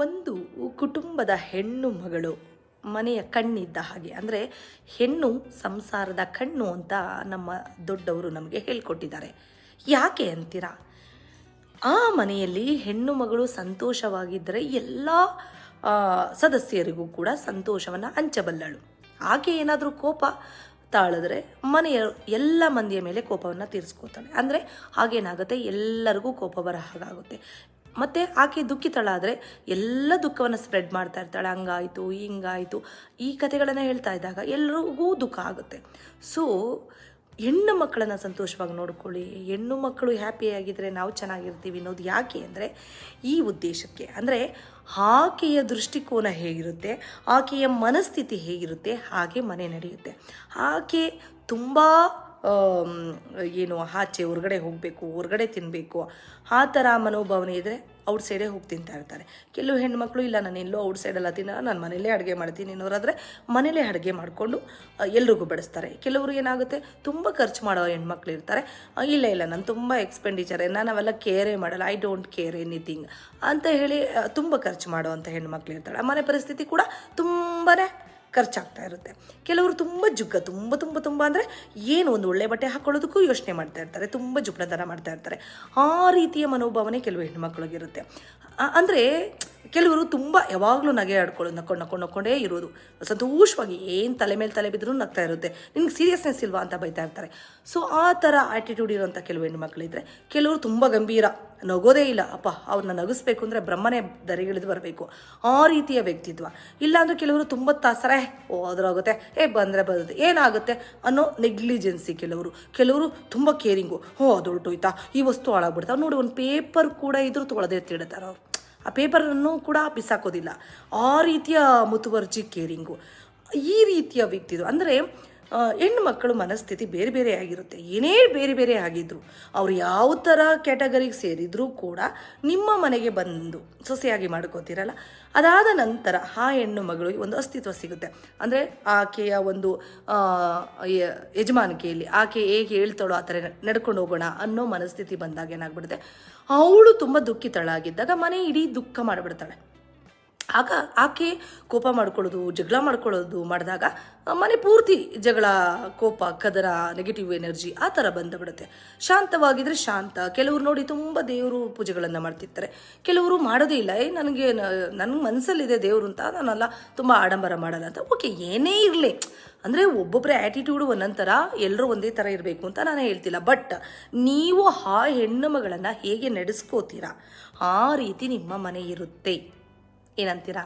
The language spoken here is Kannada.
ಒಂದು ಕುಟುಂಬದ ಹೆಣ್ಣು ಮಗಳು ಮನೆಯ ಕಣ್ಣಿದ್ದ ಹಾಗೆ. ಅಂದರೆ ಹೆಣ್ಣು ಸಂಸಾರದ ಕಣ್ಣು ಅಂತ ನಮ್ಮ ದೊಡ್ಡವರು ನಮಗೆ ಹೇಳಿಕೊಟ್ಟಿದ್ದಾರೆ. ಯಾಕೆ ಅಂತೀರಾ? ಆ ಮನೆಯಲ್ಲಿ ಹೆಣ್ಣು ಮಗಳು ಸಂತೋಷವಾಗಿದ್ದರೆ ಎಲ್ಲ ಸದಸ್ಯರಿಗೂ ಕೂಡ ಸಂತೋಷವನ್ನು ಹಂಚಬಲ್ಲಳು. ಆಕೆ ಏನಾದರೂ ಕೋಪ ತಾಳಿದ್ರೆ ಮನೆಯ ಎಲ್ಲ ಮಂದಿಯ ಮೇಲೆ ಕೋಪವನ್ನು ತೀರಿಸ್ಕೋತಾಳೆ. ಅಂದರೆ ಹಾಗೇನಾಗುತ್ತೆ, ಎಲ್ಲರಿಗೂ ಕೋಪ ಬರೋ ಹಾಗಾಗುತ್ತೆ. ಮತ್ತು ಆಕೆ ದುಃಖಿತಳಾದರೆ ಎಲ್ಲ ದುಃಖವನ್ನು ಸ್ಪ್ರೆಡ್ ಮಾಡ್ತಾ ಇರ್ತಾಳೆ. ಹಂಗಾಯಿತು ಹಿಂಗಾಯಿತು ಈ ಕಥೆಗಳನ್ನು ಹೇಳ್ತಾ ಇದ್ದಾಗ ಎಲ್ಲರಿಗೂ ದುಃಖ ಆಗುತ್ತೆ. ಸೊ ಹೆಣ್ಣು ಮಕ್ಕಳನ್ನು ಸಂತೋಷವಾಗಿ ನೋಡ್ಕೊಳ್ಳಿ. ಹೆಣ್ಣು ಮಕ್ಕಳು ಹ್ಯಾಪಿಯಾಗಿದ್ದರೆ ನಾವು ಚೆನ್ನಾಗಿರ್ತೀವಿ ಅನ್ನೋದು ಯಾಕೆ ಅಂದರೆ ಈ ಉದ್ದೇಶಕ್ಕೆ. ಅಂದರೆ ಆಕೆಯ ದೃಷ್ಟಿಕೋನ ಹೇಗಿರುತ್ತೆ, ಆಕೆಯ ಮನಸ್ಥಿತಿ ಹೇಗಿರುತ್ತೆ, ಹಾಗೆ ಮನೆ ನಡೆಯುತ್ತೆ. ಆಕೆ ತುಂಬ ಆಚೆ ಹೊರಗಡೆ ಹೋಗಬೇಕು, ಹೊರಗಡೆ ತಿನ್ನಬೇಕು ಆ ಥರ ಮನೋಭಾವನೆ ಇದ್ದರೆ ಔಟ್ ಸೈಡೇ ಹೋಗಿ ತಿಂತಾ ಇರ್ತಾರೆ. ಕೆಲವು ಹೆಣ್ಮಕ್ಳು ಇಲ್ಲ, ನಾನು ಎಲ್ಲೋ ಔಟ್ ಸೈಡೆಲ್ಲ ತಿನ್ನಲ್ಲ, ನಾನು ಮನೇಲೇ ಅಡುಗೆ ಮಾಡ್ತೀನಿ ಅನ್ನೋರಾದರೆ ಮನೇಲೇ ಅಡುಗೆ ಮಾಡಿಕೊಂಡು ಎಲ್ರಿಗೂ ಬಡಿಸ್ತಾರೆ. ಕೆಲವರು ಏನಾಗುತ್ತೆ, ತುಂಬ ಖರ್ಚು ಮಾಡೋ ಹೆಣ್ಮಕ್ಳು ಇರ್ತಾರೆ, ಇಲ್ಲ ನಾನು ತುಂಬ ಎಕ್ಸ್ಪೆಂಡಿಚರ್, ನಾನು ಅವೆಲ್ಲ ಕೇರೇ ಮಾಡಲ್ಲ, ಐ ಡೋಂಟ್ ಕೇರ್ ಎನಿಥಿಂಗ್ ಅಂತ ಹೇಳಿ ತುಂಬ ಖರ್ಚು ಮಾಡುವಂಥ ಹೆಣ್ಮಕ್ಳು ಇರ್ತಾಳೆ. ಆ ಮನೆ ಪರಿಸ್ಥಿತಿ ಕೂಡ ತುಂಬಾ ಖರ್ಚಾಗ್ತಾ ಇರುತ್ತೆ. ಕೆಲವರು ತುಂಬ ಜುಗ್ಗ, ತುಂಬ ಅಂದರೆ ಏನು ಒಂದು ಒಳ್ಳೆ ಬಟ್ಟೆ ಹಾಕೊಳ್ಳೋದಕ್ಕೂ ಯೋಚನೆ ಮಾಡ್ತಾ ಇರ್ತಾರೆ, ತುಂಬ ಜುಗ್ನತನ ಮಾಡ್ತಾ ಇರ್ತಾರೆ. ಆ ರೀತಿಯ ಮನೋಭಾವನೆ ಕೆಲವು ಹೆಣ್ಮಕ್ಳಿಗಿರುತ್ತೆ. ಅಂದರೆ ಕೆಲವರು ತುಂಬ ಯಾವಾಗಲೂ ನಗೆ ಆಡ್ಕೊಳ್ಳೋದು, ನಕ್ಕೊಂಡೇ ಇರೋದು, ಸಂತೋಷವಾಗಿ ಏನು ತಲೆ ಮೇಲೆ ತಲೆ ಬಿದ್ದರೂ ನಗ್ತಾ ಇರುತ್ತೆ. ನಿಮ್ಗೆ ಸೀರಿಯಸ್ನೆಸ್ ಇಲ್ವಾ ಅಂತ ಬೈತಾ ಇರ್ತಾರೆ. ಸೊ ಆ ಥರ ಆ್ಯಟಿಟ್ಯೂಡ್ ಇರೋಂಥ ಕೆಲವು ಹೆಣ್ಮಕ್ಳಿದ್ರೆ, ಕೆಲವರು ತುಂಬ ಗಂಭೀರ, ನಗೋದೇ ಇಲ್ಲ, ಅಪ್ಪ ಅವ್ರನ್ನ ನಗಿಸ್ಬೇಕು ಅಂದರೆ ಬ್ರಹ್ಮನೇ ದರಿಗಿಳಿದು ಬರಬೇಕು, ಆ ರೀತಿಯ ವ್ಯಕ್ತಿತ್ವ. ಇಲ್ಲಾಂದರೆ ಕೆಲವರು ತುಂಬ ತಾಸರೆ ಹೋದ್ರಾಗುತ್ತೆ, ಬಂದರೆ ಬರುತ್ತೆ, ಏನಾಗುತ್ತೆ ಅನ್ನೋ ನೆಗ್ಲಿಜೆನ್ಸಿ. ಕೆಲವರು ತುಂಬ ಕೇರಿಂಗು, ಅದು ಹೊರಟೋಯ್ತಾ, ಈ ವಸ್ತು ಹಾಳಾಗ್ಬಿಡ್ತಾವೆ ನೋಡಿ, ಒಂದು ಪೇಪರ್ ಕೂಡ ಇದ್ರೂ ತೊಗೊಳದೇ ತಿಡ್ತಾರೆ ಅವರು, ಆ ಪೇಪರನ್ನು ಕೂಡ ಬಿಸಾಕೋದಿಲ್ಲ. ಆ ರೀತಿಯ ಮುತುವರ್ಜಿ ಕೇರಿಂಗು, ಈ ರೀತಿಯ ವ್ಯಕ್ತಿದು. ಅಂದರೆ ಹೆಣ್ಣು ಮಕ್ಕಳು ಮನಸ್ಥಿತಿ ಬೇರೆ ಬೇರೆ ಆಗಿರುತ್ತೆ. ಏನೇ ಬೇರೆ ಆಗಿದ್ರು, ಅವ್ರು ಯಾವ ಥರ ಕ್ಯಾಟಗರಿಗೆ ಸೇರಿದರೂ ಕೂಡ ನಿಮ್ಮ ಮನೆಗೆ ಬಂದು ಸೊಸೆಯಾಗಿ ಮಾಡ್ಕೋತೀರಲ್ಲ, ಅದಾದ ನಂತರ ಆ ಹೆಣ್ಣು ಮಗಳಿಗೆ ಒಂದು ಅಸ್ತಿತ್ವ ಸಿಗುತ್ತೆ. ಅಂದರೆ ಆಕೆಯ ಒಂದು ಯಜಮಾನಿಕೆಯಲ್ಲಿ ಆಕೆ ಹೇಗೆ ಹೇಳ್ತಾಳೋ ಆ ಥರ ನಡ್ಕೊಂಡು ಹೋಗೋಣ ಅನ್ನೋ ಮನಸ್ಥಿತಿ ಬಂದಾಗ ಏನಾಗ್ಬಿಡುತ್ತೆ, ಅವಳು ತುಂಬ ದುಃಖಿತಳಾಗಿದ್ದಾಗ ಮನೆ ಇಡೀ ದುಃಖ ಮಾಡಿಬಿಡ್ತಾಳೆ. ಆಗ ಆಕೆ ಕೋಪ ಮಾಡ್ಕೊಳ್ಳೋದು, ಜಗಳ ಮಾಡ್ಕೊಳ್ಳೋದು ಮಾಡಿದಾಗ ಮನೆ ಪೂರ್ತಿ ಜಗಳ, ಕೋಪ, ಕದರ, ನೆಗೆಟಿವ್ ಎನರ್ಜಿ ಆ ಥರ ಬಂದುಬಿಡುತ್ತೆ. ಶಾಂತವಾಗಿದ್ದರೆ ಶಾಂತ. ಕೆಲವರು ನೋಡಿ ತುಂಬ ದೇವರು ಪೂಜೆಗಳನ್ನು ಮಾಡ್ತಿರ್ತಾರೆ, ಕೆಲವರು ಮಾಡೋದೇ ಇಲ್ಲ. ನನಗೆ ಮನಸ್ಸಲ್ಲಿದೆ ದೇವರು ಅಂತ, ನಾನೆಲ್ಲ ತುಂಬ ಆಡಂಬರ ಮಾಡಲ್ಲ ಅಂತ. ಓಕೆ, ಏನೇ ಇರಲಿ, ಅಂದರೆ ಒಬ್ಬೊಬ್ಬರ ಆ್ಯಟಿಟ್ಯೂಡು ಒಂದೊಂಥರ, ಎಲ್ಲರೂ ಒಂದೇ ಥರ ಇರಬೇಕು ಅಂತ ನಾನು ಹೇಳ್ತಿಲ್ಲ. ಬಟ್ ನೀವು ಆ ಹೆಣ್ಣು ಮಗಳನ್ನು ಹೇಗೆ ನಡೆಸ್ಕೋತೀರಾ ಆ ರೀತಿ ನಿಮ್ಮ ಮನೆ ಇರುತ್ತೆ. ಏನಂತೀರಾ?